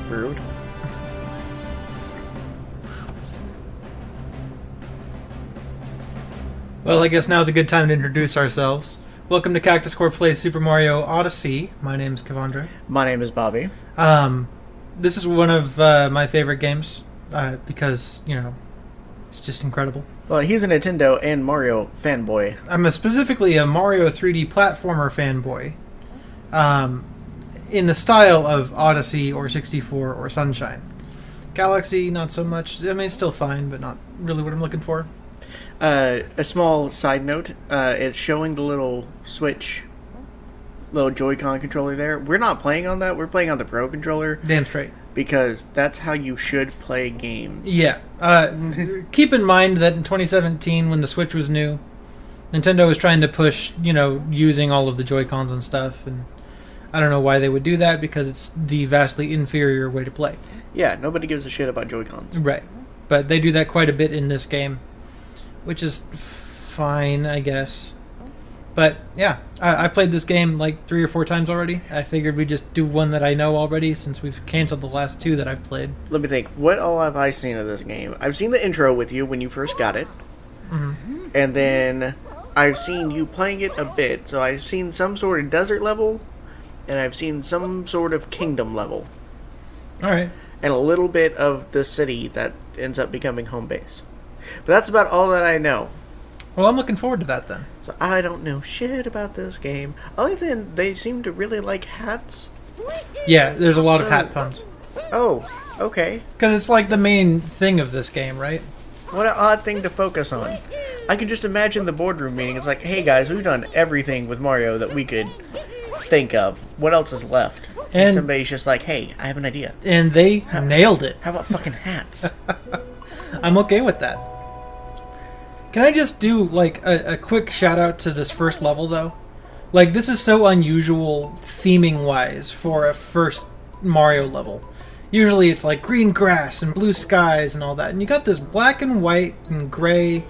Rude. Well, I guess now's a good time to introduce ourselves. Welcome to Cactus Core Plays Super Mario Odyssey. My name's Kevandre. My name is Bobby. This is one of my favorite games because, you know, it's just incredible. Well, he's a Nintendo and Mario fanboy. I'm specifically a Mario 3D platformer fanboy. In the style of Odyssey or 64 or Sunshine. Galaxy, not so much. I mean, it's still fine, but not really what I'm looking for. A small side note, it's showing the little Switch, little Joy-Con controller there. We're not playing on that, we're playing on the Pro controller. Damn straight. Because that's how you should play games. Yeah. Keep in mind that in 2017, when the Switch was new, Nintendo was trying to push, you know, using all of the Joy-Cons and stuff, and I don't know why they would do that, because it's the vastly inferior way to play. Yeah, nobody gives a shit about Joy-Cons. Right. But they do that quite a bit in this game, which is fine, I guess. But, yeah, I've played this game like 3 or 4 times already. I figured we'd just do one that I know already, since we've canceled the last 2 that I've played. Let me think. What all have I seen of this game? I've seen the intro with you when you first got it. Mm-hmm. And then I've seen you playing it a bit. So I've seen some sort of desert level, and I've seen some sort of kingdom level. Alright. And a little bit of the city that ends up becoming home base. But that's about all that I know. Well, I'm looking forward to that then. So I don't know shit about this game. Other than they seem to really like hats. Yeah, there's a lot of hat puns. Oh, okay. Because it's like the main thing of this game, right? What an odd thing to focus on. I can just imagine the boardroom meeting. It's like, hey guys, we've done everything with Mario that we could think of. What else is left? And somebody's just like, hey, I have an idea. And they nailed it. How about fucking hats? I'm okay with that. Can I just do, like, a quick shout-out to this first level, though? Like, this is so unusual, theming-wise, for a first Mario level. Usually it's, like, green grass and blue skies and all that. And you got this black and white and gray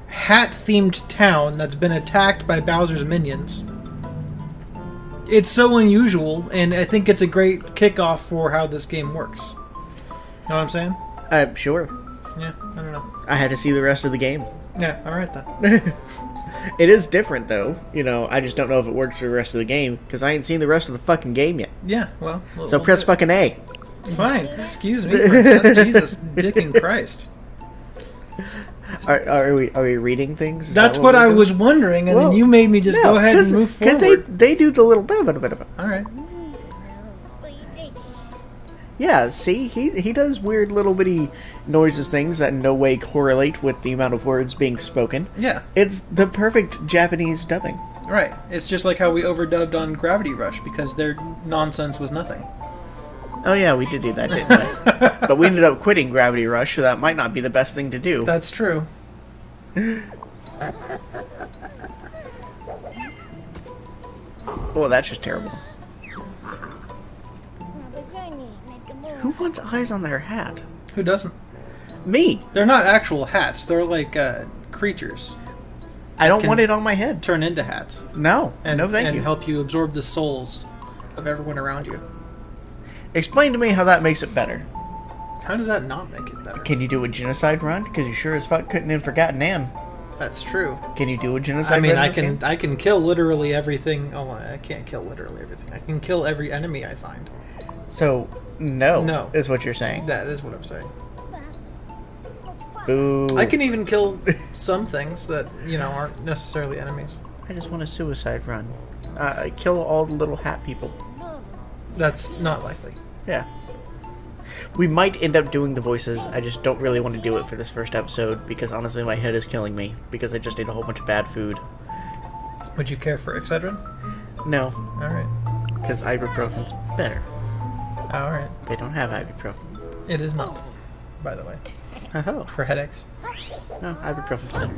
hat-themed town that's been attacked by Bowser's minions. It's so unusual, and I think it's a great kickoff for how this game works. Know what I'm saying? Sure. Yeah, I don't know. I had to see the rest of the game. Yeah, alright then. It is different, though. You know, I just don't know if it works for the rest of the game, because I ain't seen the rest of the fucking game yet. Yeah, well... So press fucking A. Fine. Excuse me, Princess. Jesus, dicking Christ. Are we reading things? That's what I was wondering, and then you made me just go ahead and move forward. Because they do the little... Alright. Yeah, see? He does weird little bitty noises, things that in no way correlate with the amount of words being spoken. Yeah. It's the perfect Japanese dubbing. Right. It's just like how we overdubbed on Gravity Rush, because their nonsense was nothing. Oh yeah, we did do that, didn't we? But we ended up quitting Gravity Rush, so that might not be the best thing to do. That's true. Oh, that's just terrible. Who wants eyes on their hat? Who doesn't? Me! They're not actual hats. They're like creatures. I don't want it on my head. Turn into hats. No. And, no, thank you. And help you absorb the souls of everyone around you. Explain to me how that makes it better. How does that not make it better? Can you do a genocide run? Because you sure as fuck couldn't in Forgotten Nan. That's true. Can you do a genocide run? I mean, I can kill literally everything. Oh, I can't kill literally everything. I can kill every enemy I find. So, no, is what you're saying. That is what I'm saying. Boo. I can even kill some things that, you know, aren't necessarily enemies. I just want a suicide run. Kill all the little hat people. That's not likely. Yeah. We might end up doing the voices. I just don't really want to do it for this first episode because honestly my head is killing me because I just ate a whole bunch of bad food. Would you care for Excedrin? No. Alright. Because ibuprofen's better. Alright. They don't have ibuprofen. It is not, by the way. Oh. For headaches. No, ibuprofen's better.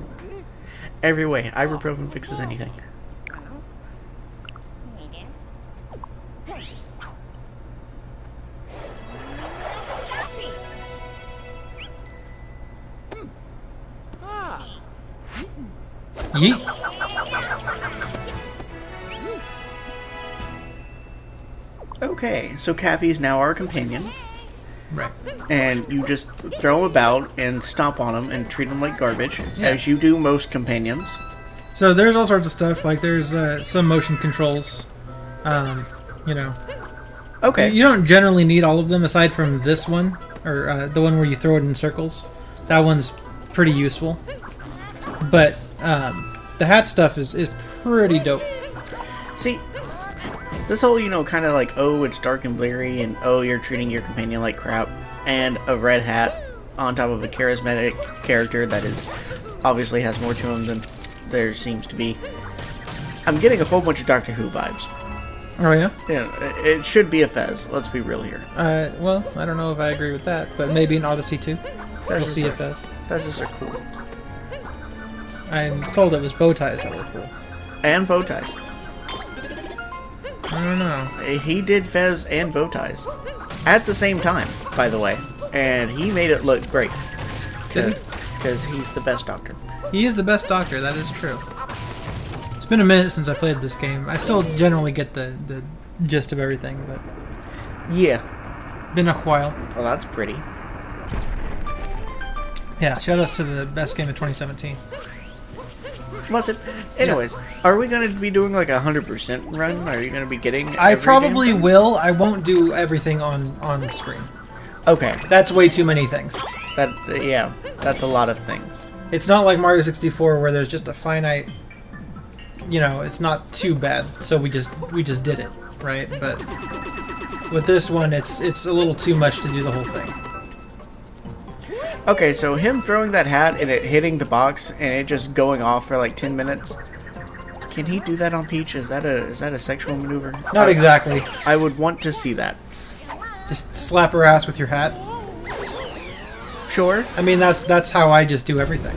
Every way, ibuprofen fixes anything. Yeet. Okay, so Cappy's now our companion. Right. And you just throw him about and stomp on him and treat him like garbage, as you do most companions. So there's all sorts of stuff. Like there's some motion controls. You know. Okay. You don't generally need all of them aside from this one, or the one where you throw it in circles. That one's pretty useful. But the hat stuff is pretty dope. See, this whole, kind of like, oh, it's dark and bleary, and oh, you're treating your companion like crap, and a red hat on top of a charismatic character that is obviously has more to him than there seems to be. I'm getting a whole bunch of Doctor Who vibes. Oh, yeah? Yeah, it should be a Fez. Let's be real here. Well, I don't know if I agree with that, but maybe an Odyssey too. We'll see if Fez. Fezes are cool. I'm told it was bow ties that were cool. And bow ties. I don't know. He did Fez and bow ties. At the same time, by the way. And he made it look great. Did he? Because he's the best Doctor. He is the best Doctor, that is true. It's been a minute since I played this game. I still generally get the gist of everything, but... Yeah. Been a while. Well, that's pretty. Yeah, shout outs to the best game of 2017. Was it? Anyways, Are we going to be doing like a 100% run? Are you going to be getting I probably will. I won't do everything on screen. Okay. That's way too many things. Yeah, that's a lot of things. It's not like Mario 64 where there's just a finite... it's not too bad, so we just did it, right? But with this one, it's a little too much to do the whole thing. Okay, so him throwing that hat and it hitting the box and it just going off for like 10 minutes. Can he do that on Peach? Is that a sexual maneuver? Not exactly. I would want to see that. Just slap her ass with your hat. Sure. I mean, that's how I just do everything.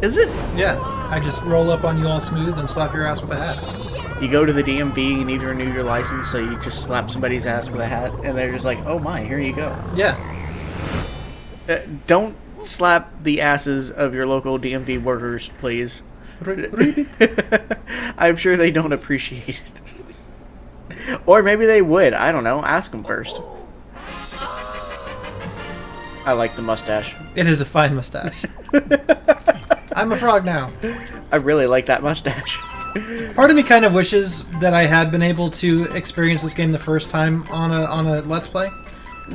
Is it? Yeah. I just roll up on you all smooth and slap your ass with a hat. You go to the DMV, you need to renew your license, so you just slap somebody's ass with a hat, and they're just like, oh my, here you go. Yeah. Don't slap the asses of your local DMV workers, please. I'm sure they don't appreciate it. Or maybe they would. I don't know. Ask them first. I like the mustache. It is a fine mustache. I'm a frog now. I really like that mustache. Part of me kind of wishes that I had been able to experience this game the first time on a Let's Play,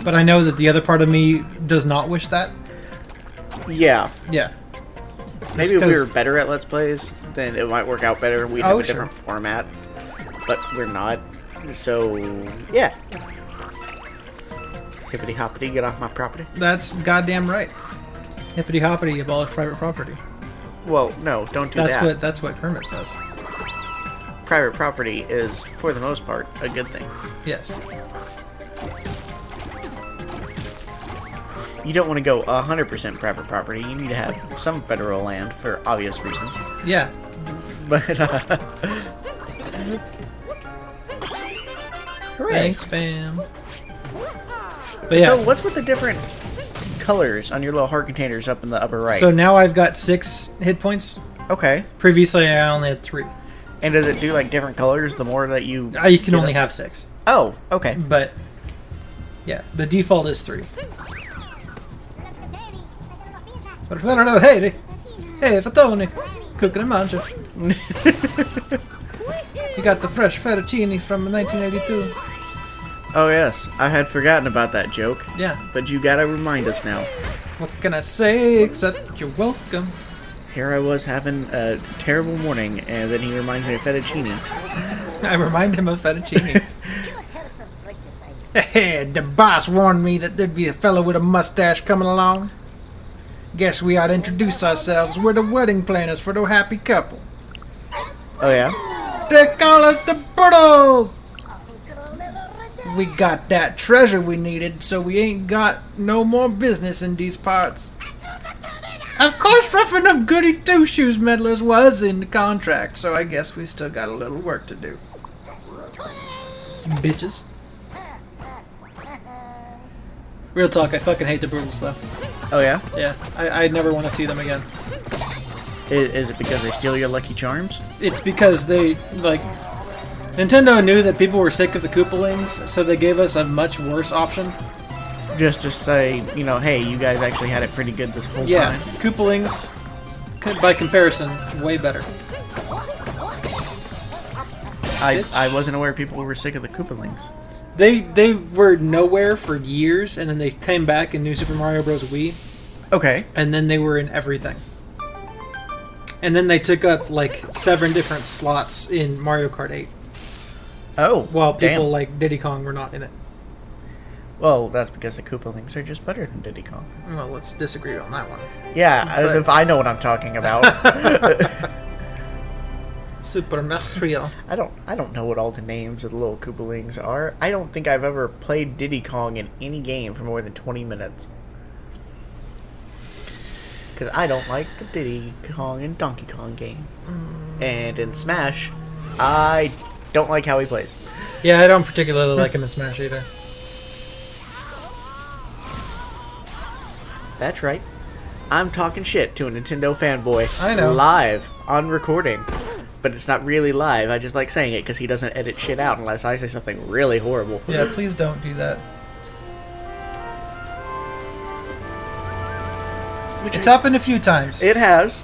but I know that the other part of me does not wish that. Yeah. Yeah. Maybe if we were better at Let's Plays, then it might work out better. We'd have a different format, but we're not. So, yeah. Hippity hoppity, get off my property. That's goddamn right. Hippity hoppity, abolish private property. Well, no, don't do that. That's what Kermit says. Private property is, for the most part, a good thing. Yes. You don't want to go 100% private property. You need to have some federal land for obvious reasons. Yeah. But, hooray. Thanks, fam. But yeah. So, what's with the different colors on your little heart containers up in the upper right? So now I've got 6 hit points. Okay. Previously, I only had 3. And does it do, like, different colors the more that you... You can only have 6. Oh, okay. But, yeah, the default is 3. Hey, fatone, cooking and mangia. You got the fresh fettuccine from 1982. Oh, yes. I had forgotten about that joke. Yeah. But you gotta remind us now. What can I say except you're welcome? Here I was having a terrible morning, and then he reminds me of fettuccine. I remind him of fettuccine. Hey, the boss warned me that there'd be a fellow with a mustache coming along. Guess we ought to introduce ourselves. We're the wedding planners for the happy couple. Oh, yeah? They call us the Birtles! We got that treasure we needed, so we ain't got no more business in these parts. Of course, roughing up goody two-shoes meddlers was in the contract, so I guess we still got a little work to do. Bitches. Real talk, I fucking hate the Birtles, though. Oh, yeah? Yeah, I never want to see them again. Is it because they steal your Lucky Charms? It's because they, like... Nintendo knew that people were sick of the Koopalings, so they gave us a much worse option. Just to say, you know, hey, you guys actually had it pretty good this whole time. Yeah, Koopalings, by comparison, way better. I wasn't aware people were sick of the Koopalings. They were nowhere for years, and then they came back in New Super Mario Bros. Wii. Okay. And then they were in everything. And then they took up, like, 7 different slots in Mario Kart 8. Oh, while people damn. like Diddy Kong were not in it. Well, that's because the Koopalings are just better than Diddy Kong. Well, let's disagree on that one. Yeah, as if I know what I'm talking about. Super Mario. I don't know what all the names of the little Koopalings are. I don't think I've ever played Diddy Kong in any game for more than 20 minutes. Because I don't like the Diddy Kong and Donkey Kong game. And in Smash, I don't like how he plays. Yeah, I don't particularly like him in Smash either. That's right. I'm talking shit to a Nintendo fanboy. I know. Live, on recording. But it's not really live. I just like saying it because he doesn't edit shit out unless I say something really horrible. Yeah, please don't do that. It's happened a few times. It has.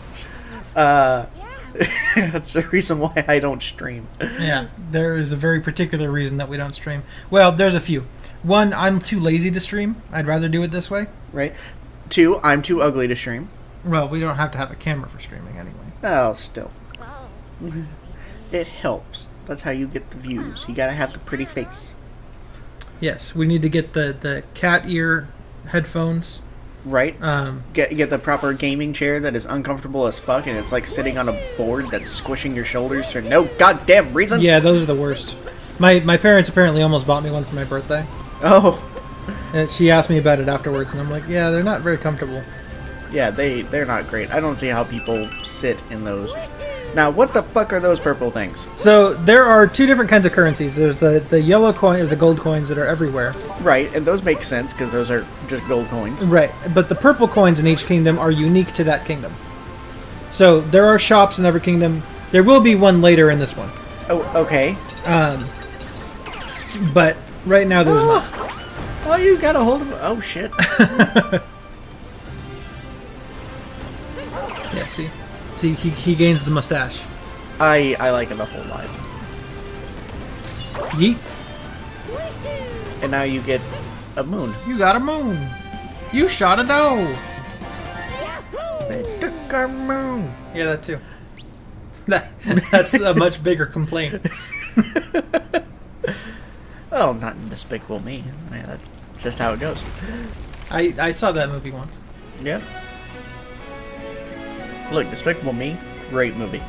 That's the reason why I don't stream. Yeah, there is a very particular reason that we don't stream. Well, there's a few. One, I'm too lazy to stream. I'd rather do it this way. Right. 2, I'm too ugly to stream. Well, we don't have to have a camera for streaming anyway. Oh, still. It helps. That's how you get the views. You gotta have the pretty face. Yes, we need to get the cat ear headphones. Right? Get the proper gaming chair that is uncomfortable as fuck, and it's like sitting on a board that's squishing your shoulders for no goddamn reason. Yeah, those are the worst. My parents apparently almost bought me one for my birthday. Oh. And she asked me about it afterwards, and I'm like, yeah, they're not very comfortable. Yeah, they're not great. I don't see how people sit in those. Now, what the fuck are those purple things? So, there are 2 different kinds of currencies. There's the yellow coin or the gold coins that are everywhere. Right, and those make sense because those are just gold coins. Right, but the purple coins in each kingdom are unique to that kingdom. So, there are shops in every kingdom. There will be one later in this one. Oh, okay. But right now there's not. Oh, you got a hold of... Oh, shit. Yeah, see? See, he gains the mustache. I like him the whole lot. Yeet. And now you get a moon. You got a moon. You shot a doe. They took our moon. Yeah, that too. That's a much bigger complaint. Oh, not in Despicable Me. Man, that's just how it goes. I saw that movie once. Yeah. Look, Despicable Me, great movie.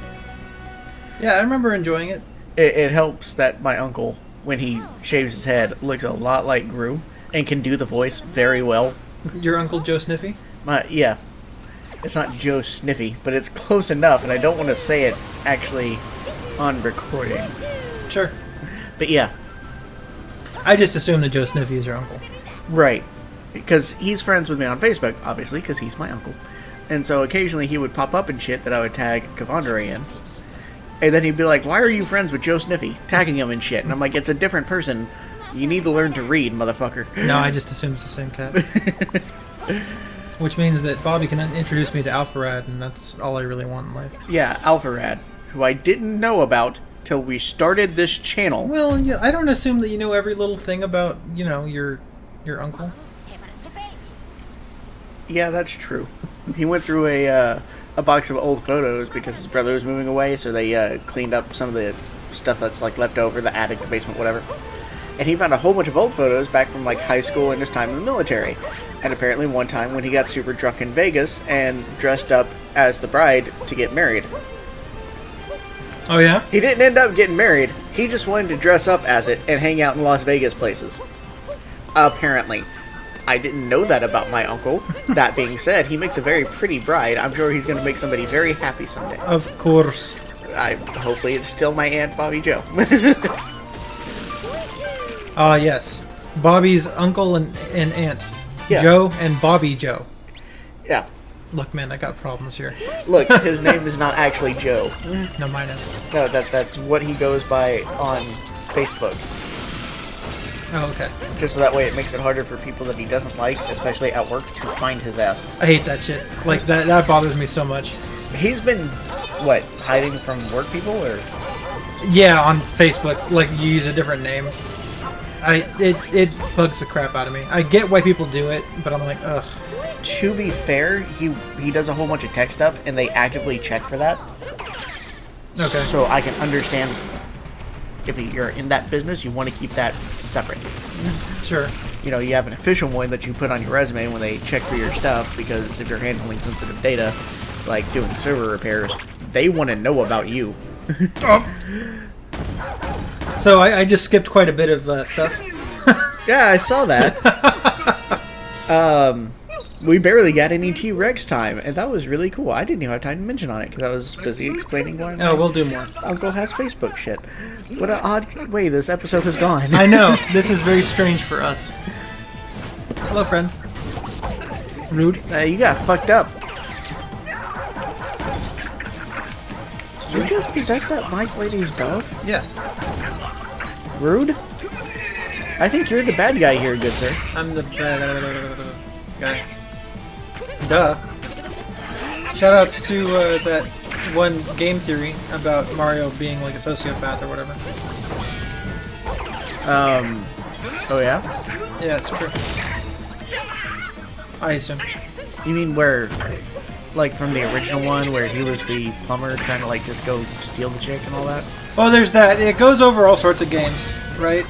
Yeah, I remember enjoying it. It helps that my uncle, when he shaves his head, looks a lot like Gru and can do the voice very well. Your Uncle Joe Sniffy? Yeah. It's not Joe Sniffy, but it's close enough, and I don't want to say it actually on recording. Sure. But yeah. I just assumed that Joe Sniffy is your uncle. Right. Because he's friends with me on Facebook, obviously, because he's my uncle. And so occasionally he would pop up and shit that I would tag Kevandre in. And then he'd be like, why are you friends with Joe Sniffy? Tagging him and shit. And I'm like, it's a different person. You need to learn to read, motherfucker. No, I just assumed it's the same cat. Which means that Bobby can introduce me to Alpharad, and that's all I really want in life. Yeah, Alpharad, who I didn't know about till we started this channel. Well, yeah, I don't assume that you know every little thing about, you know, your uncle. Yeah, that's true. He went through a box of old photos because his brother was moving away, so they cleaned up some of the stuff that's like left over, the attic, the basement, whatever. And he found a whole bunch of old photos back from like high school and his time in the military. And apparently one time when he got super drunk in Vegas and dressed up as the bride to get married. Oh yeah? He didn't end up getting married. He just wanted to dress up as it and hang out in Las Vegas places. Apparently. I didn't know that about my uncle. That being said, he makes a very pretty bride. I'm sure he's going to make somebody very happy someday. Of course. Hopefully it's still my Aunt Bobby Joe. Ah, yes. Bobby's uncle and aunt. Yeah. Joe and Bobby Joe. Yeah. Look, man, I got problems here. Look, his name is not actually Joe. No, mine is. No, that's what he goes by on Facebook. Oh, okay. Just so that way it makes it harder for people that he doesn't like, especially at work, to find his ass. I hate that shit. Like, that bothers me so much. He's been, what, hiding from work people, or? Yeah, on Facebook, like, you use a different name. It bugs the crap out of me. I get why people do it, but I'm like, ugh. To be fair, he does a whole bunch of tech stuff, and they actively check for that. Okay. So I can understand if you're in that business, you want to keep that separate. Sure. You know, you have an official one that you put on your resume when they check for your stuff, because if you're handling sensitive data, like doing server repairs, they want to know about you. So I just skipped quite a bit of stuff. Yeah, I saw that. We barely got any T-Rex time, and that was really cool. I didn't even have time to mention on it because I was busy explaining why my we'll do more. uncle has Facebook shit. What an odd way this episode has gone. I know. This is very strange for us. Hello, friend. Rude. You got fucked up. You just possessed that nice lady's dog? Yeah. Rude? I think you're the bad guy here, good sir. I'm the bad guy. Duh. Shoutouts to that one game theory about Mario being like a sociopath or whatever. Oh yeah? Yeah, it's true. I assume. You mean where, like from the original one, where he was the plumber trying to like just go steal the chick and all that? Oh, there's that. It goes over all sorts of games, right?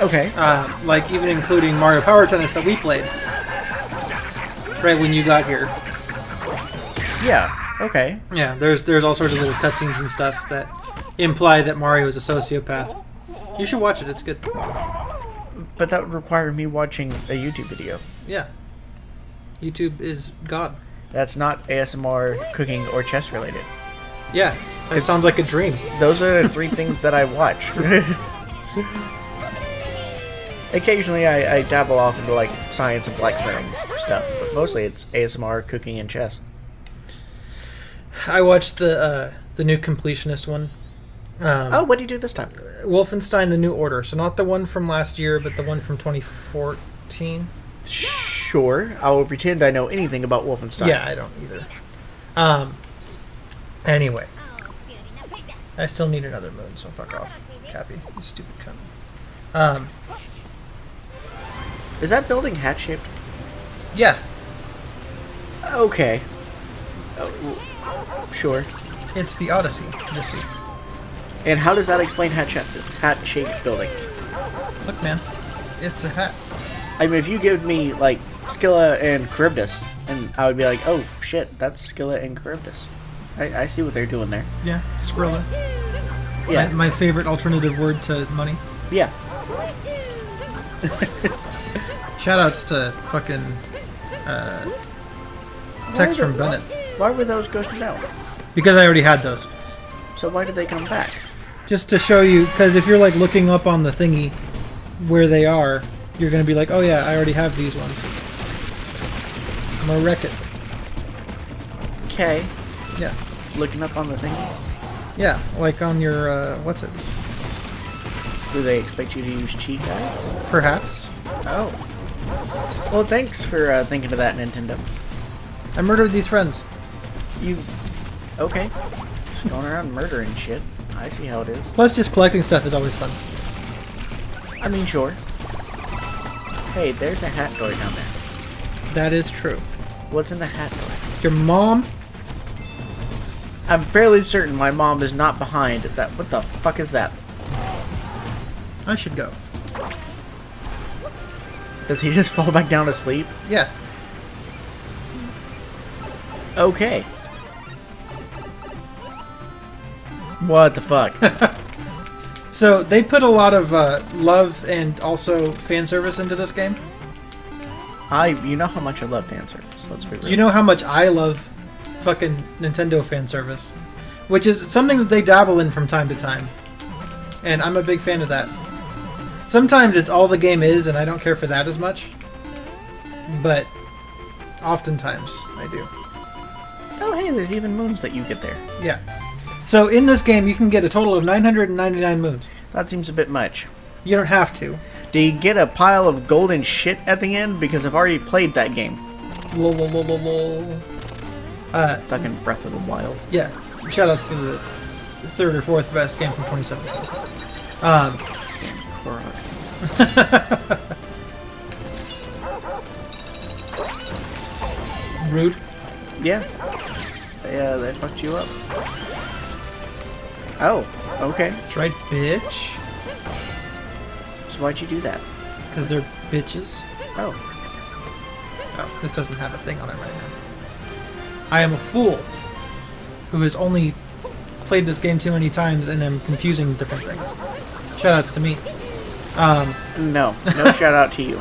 Okay. Like even including Mario Power Tennis that we played. Right when you got here. Yeah. Okay. Yeah, there's all sorts of little cutscenes and stuff that imply that Mario is a sociopath. You should watch it. It's good. But that would require me watching a YouTube video. Yeah. YouTube is God. That's not ASMR, cooking, or chess related. Yeah, it sounds like a dream. Those are the three things that I watch. Occasionally I dabble off into like science and blacksmithing stuff, but mostly it's ASMR, cooking, and chess. I watched the new completionist one. What do you do this time? Wolfenstein: The New Order. So not the one from last year, but the one from 2014. Sure, I will pretend I know anything about Wolfenstein. Yeah, I don't either. Anyway, I still need another moon, so fuck off, Cappy. You stupid cunt. Is that building hat-shaped? Yeah. Okay. Sure. It's the Odyssey. And how does that explain hat-shaped buildings? Look, man. It's a hat. I mean, if you give me, like, Scylla and Charybdis, and I would be like, oh, shit, that's Scylla and Charybdis. I see what they're doing there. Yeah, Skrilla. Yeah. My favorite alternative word to money. Yeah. Shoutouts to fucking text from Bennett. Why were those ghosted out? Because I already had those. So why did they come back? Just to show you, because if you're like looking up on the thingy where they are, you're going to be like, oh yeah, I already have these ones. I'm going to wreck it. Okay. Yeah. Looking up on the thing? Yeah, like on your, what's it? Do they expect you to use cheat guys? Perhaps. Oh. Well, thanks for thinking of that, Nintendo. I murdered these friends. You... Okay. Just going around murdering shit. I see how it is. Plus, just collecting stuff is always fun. I mean, sure. Hey, there's a hat door down there. That is true. What's in the hat door? Your mom? I'm fairly certain my mom is not behind that. What the fuck is that? I should go. Does he just fall back down to sleep? Yeah. Okay. What the fuck? So, they put a lot of love and also fan service into this game. You know how much I love fan service. Let's be real. You know how much I love fucking Nintendo fan service. Which is something that they dabble in from time to time. And I'm a big fan of that. Sometimes it's all the game is, and I don't care for that as much. But Oftentimes, I do. Oh, hey, there's even moons that you get there. Yeah. So in this game, you can get a total of 999 moons. That seems a bit much. You don't have to. Do you get a pile of golden shit at the end? Because I've already played that game. Lol, lol, lol, lol, lol. Fucking Breath of the Wild. Yeah. Shoutouts to the third or fourth best game from 2017. Koroks. Rude. Yeah. They fucked you up. Oh, okay. That's right, bitch. So why'd you do that? Because they're bitches. Oh. Oh, this doesn't have a thing on it right now. I am a fool who has only played this game too many times and am confusing different things. Shoutouts to me. No shout out to you.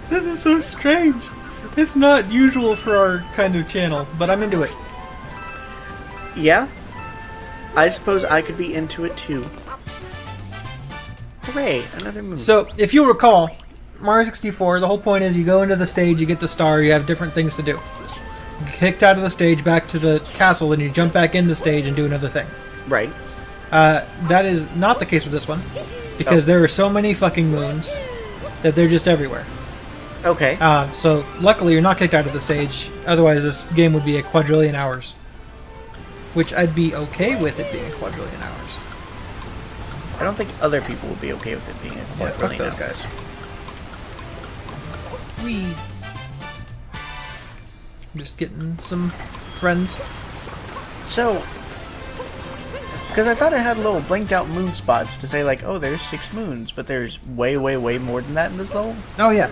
This is so strange. It's not usual for our kind of channel, but I'm into it. Yeah? I suppose I could be into it too. Hooray, another move. So, if you recall, Mario 64, the whole point is you go into the stage, you get the star, you have different things to do. You get kicked out of the stage, back to the castle, and you jump back in the stage and do another thing. Right. That is not the case with this one, because there are so many fucking moons that they're just everywhere. Okay. So, luckily you're not kicked out of the stage, otherwise this game would be a quadrillion hours. Which I'd be okay with it being a quadrillion hours. I don't think other people would be okay with it being a Fuck those guys. Wee. Just getting some friends. So, because I thought it had little blinked out moon spots to say like, oh, there's 6 moons, but there's way, way, way more than that in this level. Oh yeah.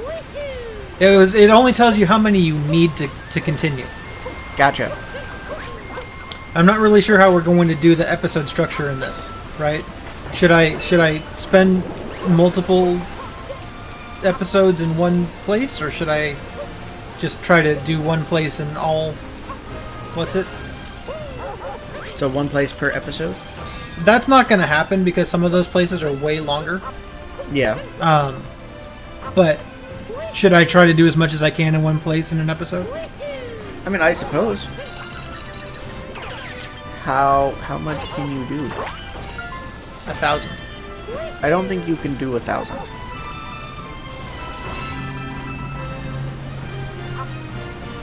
It only tells you how many you need to continue. Gotcha. I'm not really sure how we're going to do the episode structure in this, right? Should I spend multiple episodes in one place, or should I just try to do one place in all... What's it? So 1 place per episode? That's not going to happen because some of those places are way longer. Yeah. But should I try to do as much as I can in one place in an episode? I mean, I suppose. How much can you do? 1,000. I don't think you can do 1,000.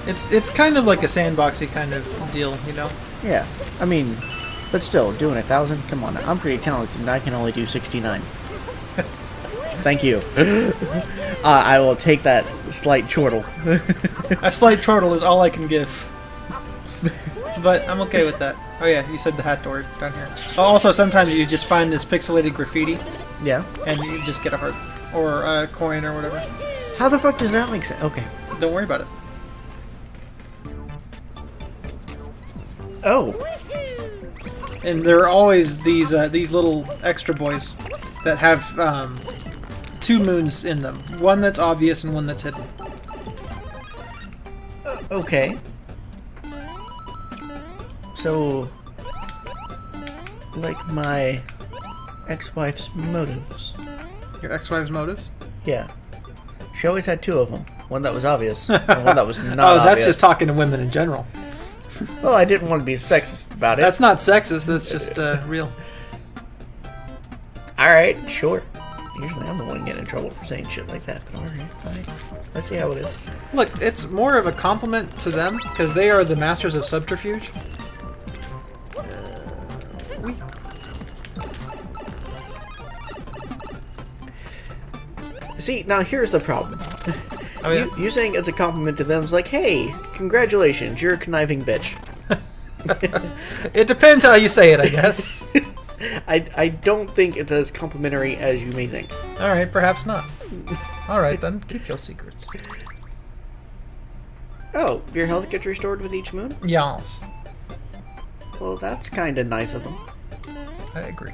It's kind of like a sandboxy kind of deal, you know? Yeah. I mean, but still, doing 1,000? Come on, I'm pretty talented and I can only do 69. Thank you. I will take that slight chortle. A slight chortle is all I can give. But I'm okay with that. Oh yeah, you said the hat door down here. Oh, also, sometimes you just find this pixelated graffiti. Yeah. And you just get a heart. Or a coin or whatever. How the fuck does that make sense? Okay. Don't worry about it. Oh. And there are always these little extra boys that have 2 moons in them. One that's obvious and one that's hidden. Okay. So, like my ex-wife's motives. Your ex-wife's motives? Yeah. She always had 2 of them. One that was obvious, and one that was not that's obvious. just talking to women in general. Well, I didn't want to be sexist about it. That's not sexist, that's just real. Alright, sure. Usually I'm the one getting in trouble for saying shit like that, but alright, fine. Let's see how it is. Look, it's more of a compliment to them, because they are the masters of subterfuge. See, now here's the problem. Oh, yeah? You saying it's a compliment to them is like, hey, congratulations, you're a conniving bitch. It depends how you say it, I guess. I don't think it's as complimentary as you may think. Alright, perhaps not. Alright then, keep your secrets. Oh, your health gets restored with each moon? Yas. Well, that's kinda nice of them. I agree.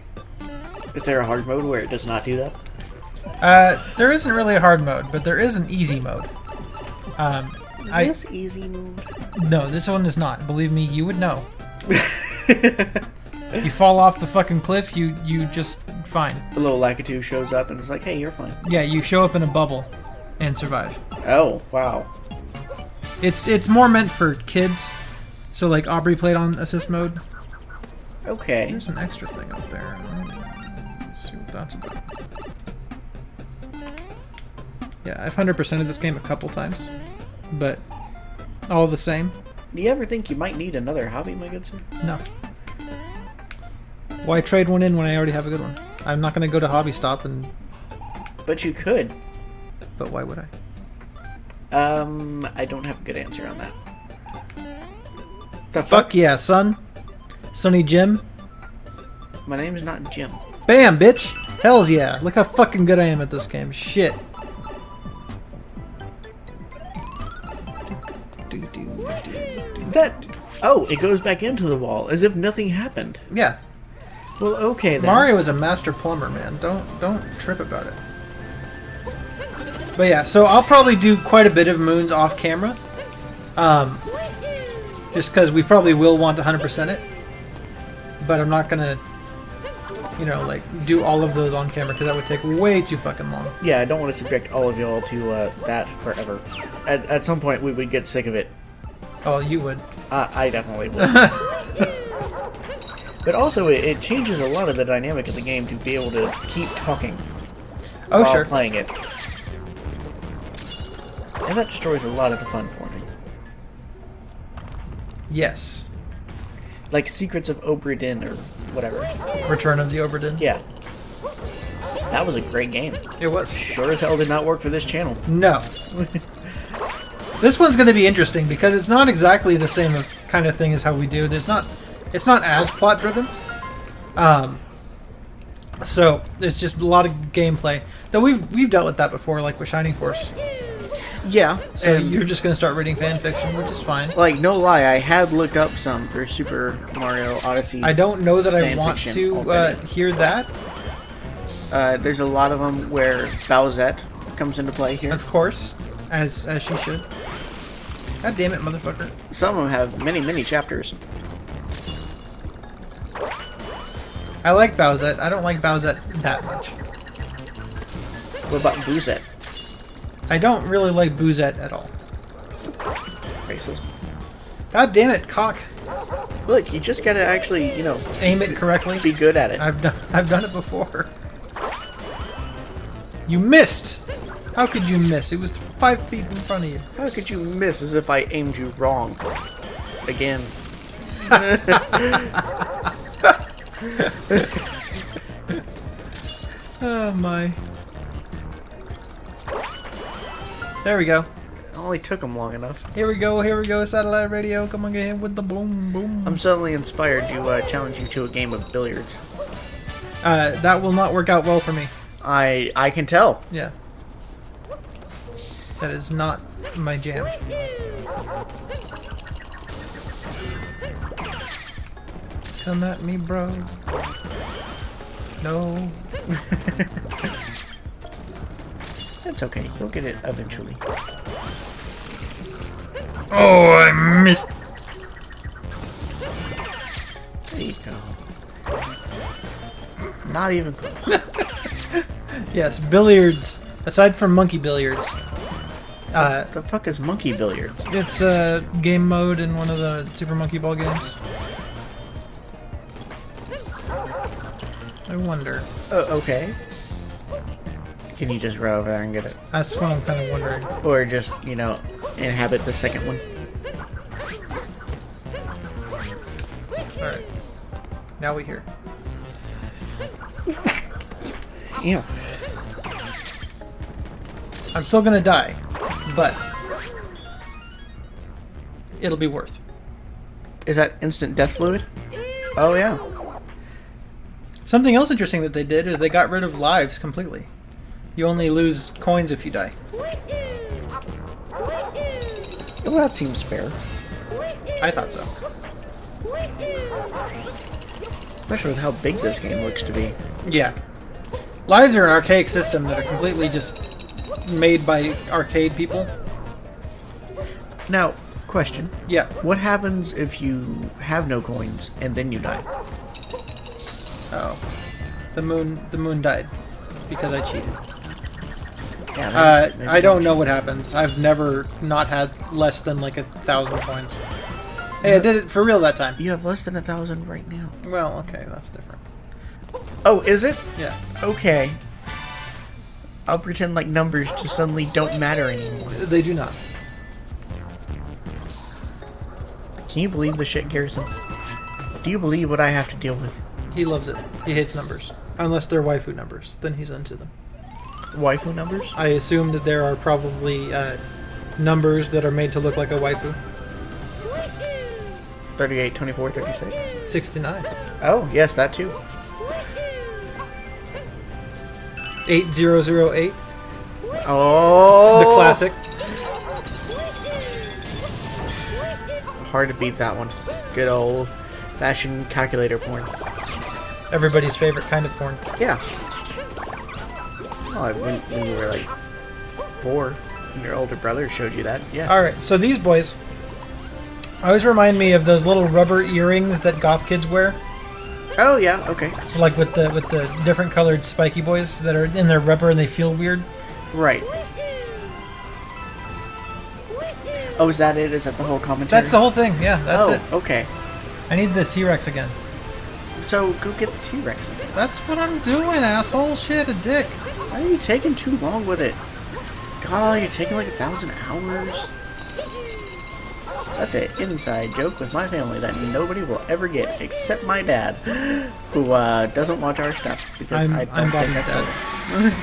Is there a hard mode where it does not do that? There isn't really a hard mode, but there is an easy mode. Is this easy mode? No, this one is not. Believe me, you would know. You fall off the fucking cliff, you just fine. The little Lakitu shows up and it's like, hey, you're fine. Yeah, you show up in a bubble and survive. Oh, wow. It's more meant for kids. So like Aubrey played on assist mode. Okay. There's an extra thing up there. Let's see what that's about. Yeah, I've 100%ed this game a couple times, but all the same. Do you ever think you might need another hobby, my good sir? No. Why trade one in when I already have a good one? I'm not going to go to Hobby Stop and... But you could. But why would I? I don't have a good answer on that. The Fuck yeah, son. Sonny Jim. My name is not Jim. Bam, bitch! Hells yeah. Look how fucking good I am at this game. Shit. That... Oh, it goes back into the wall, as if nothing happened. Yeah. Well, okay then. Mario is a master plumber, man. Don't trip about it. But yeah, so I'll probably do quite a bit of moons off camera. Just because we probably will want to 100% it. But I'm not gonna, you know, like, do all of those on camera because that would take way too fucking long. Yeah, I don't want to subject all of y'all to that forever. At some point, we would get sick of it. Oh, you would. I definitely would. But also, it changes a lot of the dynamic of the game to be able to keep talking while sure. playing it. And that destroys a lot of the fun for me. Yes. Like Secrets of Obra Dinn or whatever. Return of the Obra Dinn? Yeah. That was a great game. It was. Sure as hell did not work for this channel. No. This one's going to be interesting because it's not exactly the same kind of thing as how we do. It's not as plot driven. So there's just a lot of gameplay. Though we've dealt with that before, like with Shining Force. Yeah. So you're just going to start reading fan fiction, which is fine. Like, no lie, I had looked up some for Super Mario Odyssey. I don't know that I want to hear that. There's a lot of them where Bowsette comes into play here. Of course, as she should. God damn it, motherfucker. Some of them have many, many chapters. I like Bowsette. I don't like Bowsette that much. What about Boozette? I don't really like Boozette at all. Racist. God damn it, cock. Look, you just gotta actually, you know... Aim it correctly. Be good at it. I've done it before. You missed! How could you miss? It was 5 feet in front of you. How could you miss as if I aimed you wrong? Again. Oh my. There we go. It only took him long enough. Here we go, satellite radio. Come on, get hit with the boom, boom. I'm suddenly inspired to challenge you to a game of billiards. That will not work out well for me. I can tell. Yeah. That is not my jam. Come at me, bro. No. That's okay. You'll get it eventually. Oh, I missed. There you go. Not even close. Yes, billiards. Aside from monkey billiards. The fuck is monkey billiards? It's a game mode in one of the Super Monkey Ball games. I wonder. Okay. Can you just run over there and get it? That's what I'm kind of wondering. Or just, you know, inhabit the second one? Alright. Now we hear. Yeah. I'm still gonna die, but it'll be worth. Is that instant death fluid? Oh, yeah. Something else interesting that they did is they got rid of lives completely. You only lose coins if you die. Well, that seems fair. I thought so. Especially with how big this game looks to be. Yeah. Lives are an archaic system that are completely just made by arcade people. Now, question. Yeah. What happens if you have no coins and then you die? Oh. The moon died because I cheated. Yeah, maybe I don't know what happens. I've never not had less than like 1,000 coins. Hey, I did it for real that time. You have less than 1,000 right now. Well, okay, that's different. Oh, is it? Yeah. Okay. I'll pretend like numbers just suddenly don't matter anymore. They do not. Can you believe the shit, Garrison? Do you believe what I have to deal with? He loves it. He hates numbers. Unless they're waifu numbers. Then he's into them. Waifu numbers? I assume that there are probably numbers that are made to look like a waifu. 38, 24, 36? 69. Oh, yes, that too. 8008. Oh! The classic. Hard to beat that one. Good old fashioned calculator porn. Everybody's favorite kind of porn. Yeah. Well, when you were like 4, and your older brother showed you that. Yeah. Alright, so these boys always remind me of those little rubber earrings that goth kids wear. Oh yeah. Okay. Like with the different colored spiky boys that are in their rubber and they feel weird. Right. Oh, is that it? Is that the whole commentary? That's the whole thing. Yeah, that's it. Okay. I need the T-Rex again. So go get the T-Rex again. That's what I'm doing, asshole. Shit, a dick. Why are you taking too long with it? God, you're taking like 1,000 hours. That's an inside joke with my family that nobody will ever get except my dad, who doesn't watch our stuff because I don't Bobby's think dad.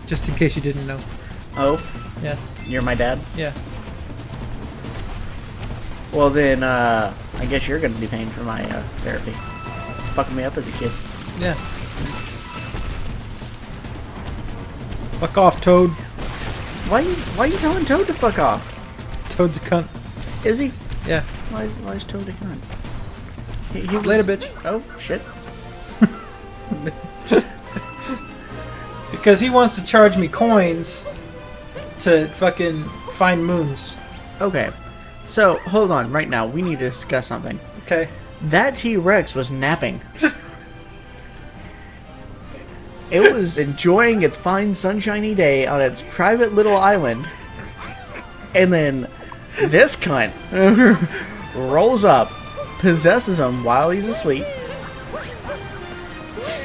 Just in case you didn't know. Oh, Yeah. you're my dad? Yeah. Well then, I guess you're gonna be paying for my therapy. Fucking me up as a kid. Yeah. Fuck off, Toad. Why you telling Toad to fuck off? Toad's a cunt. Is he? Yeah. Why is Toad a cunt? He was... Later, bitch. Oh, shit. Because he wants to charge me coins to fucking find moons. Okay. So, hold on. Right now, we need to discuss something. Okay. That T-Rex was napping. It was enjoying its fine sunshiny day on its private little island. And then this cunt rolls up, possesses him while he's asleep,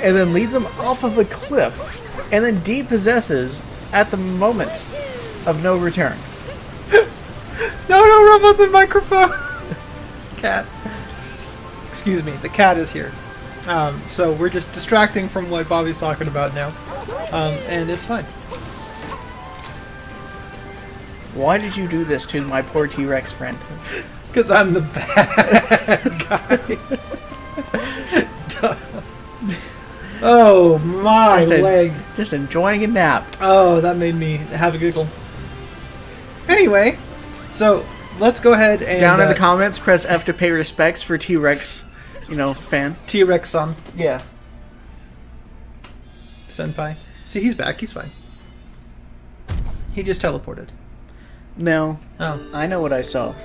and then leads him off of a cliff, and then depossesses at the moment of no return. No, rub on the microphone. It's a cat. Excuse me, the cat is here. So we're just distracting from what Bobby's talking about now. And it's fine. Why did you do this to my poor T-Rex friend? Because I'm the bad guy. Oh, my leg. Just enjoying a nap. Oh, that made me have a giggle. Anyway, so let's go ahead and... Down in the comments, press F to pay respects for T-Rex, fan. T-Rex-san. Yeah. Senpai. See, he's back. He's fine. He just teleported. No. Oh. I know what I saw.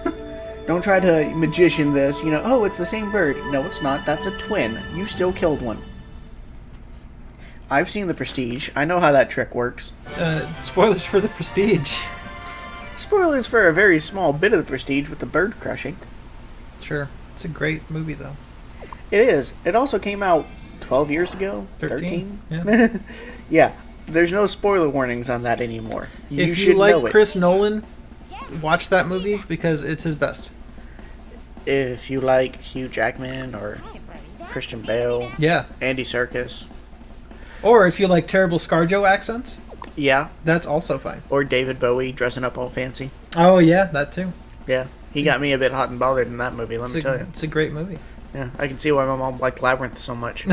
Don't try to magician this, oh, it's the same bird. No, it's not. That's a twin. You still killed one. I've seen The Prestige. I know how that trick works. Spoilers for The Prestige. Spoilers for a very small bit of The Prestige with the bird crushing. Sure. It's a great movie, though. It is. It also came out 12 years ago? 13? Yeah. Yeah. There's no spoiler warnings on that anymore. If you like Chris Nolan, watch that movie because it's his best. If you like Hugh Jackman or Christian Bale, yeah, Andy Serkis, or if you like terrible ScarJo accents, yeah, that's also fine. Or David Bowie dressing up all fancy. Oh yeah, that too. Yeah, he got me a bit hot and bothered in that movie. Let me tell you, it's a great movie. Yeah, I can see why my mom liked Labyrinth so much.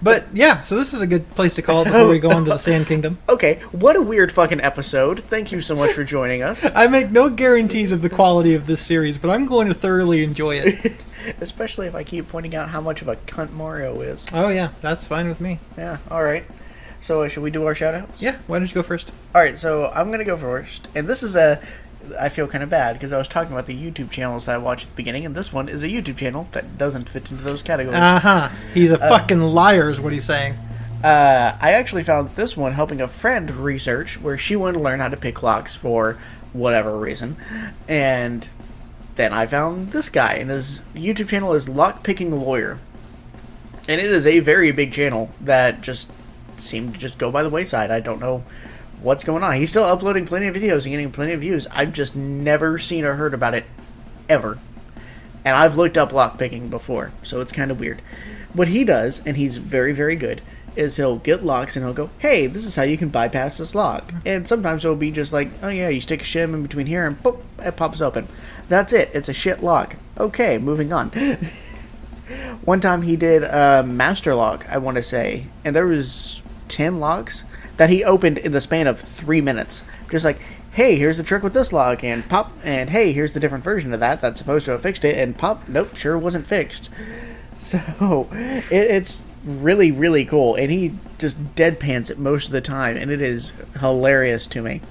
But yeah, so this is a good place to call it before we go on to the Sand Kingdom. Okay, what a weird fucking episode. Thank you so much for joining us. I make no guarantees of the quality of this series, but I'm going to thoroughly enjoy it. Especially if I keep pointing out how much of a cunt Mario is. Oh yeah, that's fine with me. Yeah, alright. So should we do our shoutouts? Yeah, why don't you go first? Alright, so I'm going to go first. And this is a I feel kind of bad because I was talking about the YouTube channels that I watched at the beginning, and this one is a YouTube channel that doesn't fit into those categories. He's a fucking liar, is what he's saying. I actually found this one helping a friend research where she wanted to learn how to pick locks for whatever reason, and then I found this guy, and his YouTube channel is Lockpicking Lawyer, and it is a very big channel that just seemed to just go by the wayside. I don't know what's going on. He's still uploading plenty of videos and getting plenty of views. I've just never seen or heard about it ever, and I've looked up lockpicking before, so it's kind of weird. What he does, and he's very, very good, is he'll get locks and he'll go, hey, this is how you can bypass this lock. And sometimes it'll be just like, oh yeah, you stick a shim in between here and boop, it pops open. That's it. It's a shit lock. Okay, moving on. One time he did a master lock, I want to say, and there was 10 locks that he opened in the span of 3 minutes. Just like, hey, here's the trick with this lock, and pop, and hey, here's the different version of that that's supposed to have fixed it, and pop, nope, sure wasn't fixed. So, it's really, really cool, and he just deadpans it most of the time, and it is hilarious to me.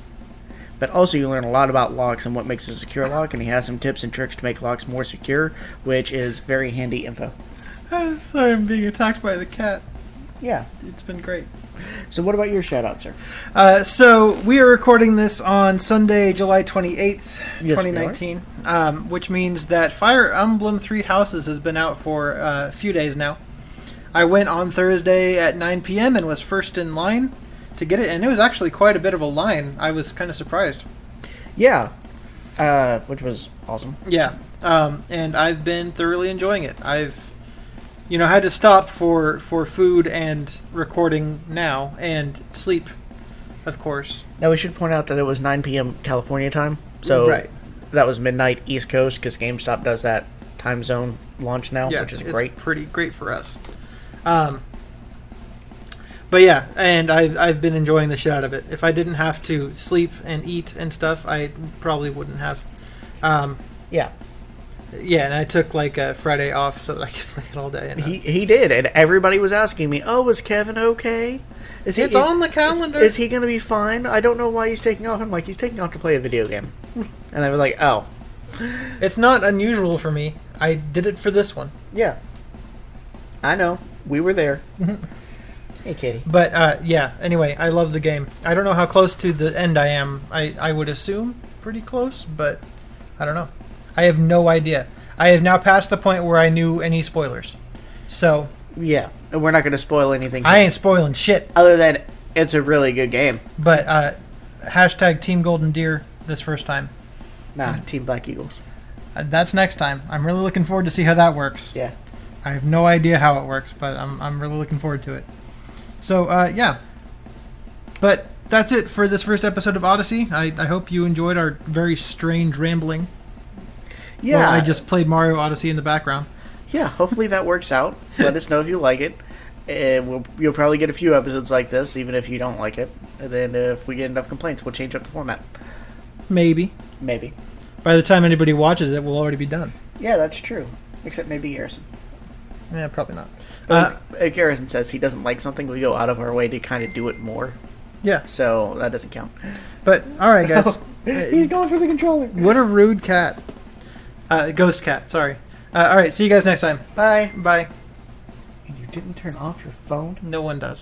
But also you learn a lot about locks and what makes a secure lock, and he has some tips and tricks to make locks more secure, which is very handy info. Sorry, I'm being attacked by the cat. Yeah. It's been great. So what about your shout-out, sir? So we are recording this on Sunday, July 28th, Yes, 2019, which means that Fire Emblem Three Houses has been out for a few days now. I went on Thursday at 9 p.m. and was first in line to get it, and it was actually quite a bit of a line. I was kind of surprised. Yeah. Which was awesome. Yeah. And I've been thoroughly enjoying it. I've, had to stop for food and recording now, and sleep, of course. Now we should point out that it was 9 p.m. California time, so right. That was midnight East Coast, because GameStop does that time zone launch now, Yeah, which is it's great. Pretty great for us. But yeah, and I've been enjoying the shit out of it. If I didn't have to sleep and eat and stuff, I probably wouldn't have. Yeah. Yeah, and I took like a Friday off so that I could play it all day. And, He did, and everybody was asking me, oh, is Kevin okay? It's on the calendar. Is he going to be fine? I don't know why he's taking off. I'm like, he's taking off to play a video game. And I was like, oh. It's not unusual for me. I did it for this one. Yeah. I know. We were there. Hey, kitty. But, yeah, anyway, I love the game. I don't know how close to the end I am. I would assume pretty close, but I don't know. I have no idea. I have now passed the point where I knew any spoilers. So... Yeah, and we're not going to spoil anything. I ain't spoiling shit. Other than it's a really good game. But, hashtag Team Golden Deer this first time. Nah, Team Black Eagles. That's next time. I'm really looking forward to see how that works. Yeah. I have no idea how it works, but I'm really looking forward to it. So, yeah. But that's it for this first episode of Odyssey. I hope you enjoyed our very strange rambling. Yeah. Well, I just played Mario Odyssey in the background. Yeah, hopefully that works out. Let us know if you like it. You'll probably get a few episodes like this, even if you don't like it. And then if we get enough complaints, we'll change up the format. Maybe. Maybe. By the time anybody watches it, we'll already be done. Yeah, that's true. Except maybe Garrison. Yeah, probably not. Garrison says he doesn't like something, we go out of our way to kind of do it more. Yeah. So that doesn't count. But, alright guys. He's going for the controller. What a rude cat. Ghost cat, sorry. Alright, see you guys next time. Bye. Bye. And you didn't turn off your phone? No one does.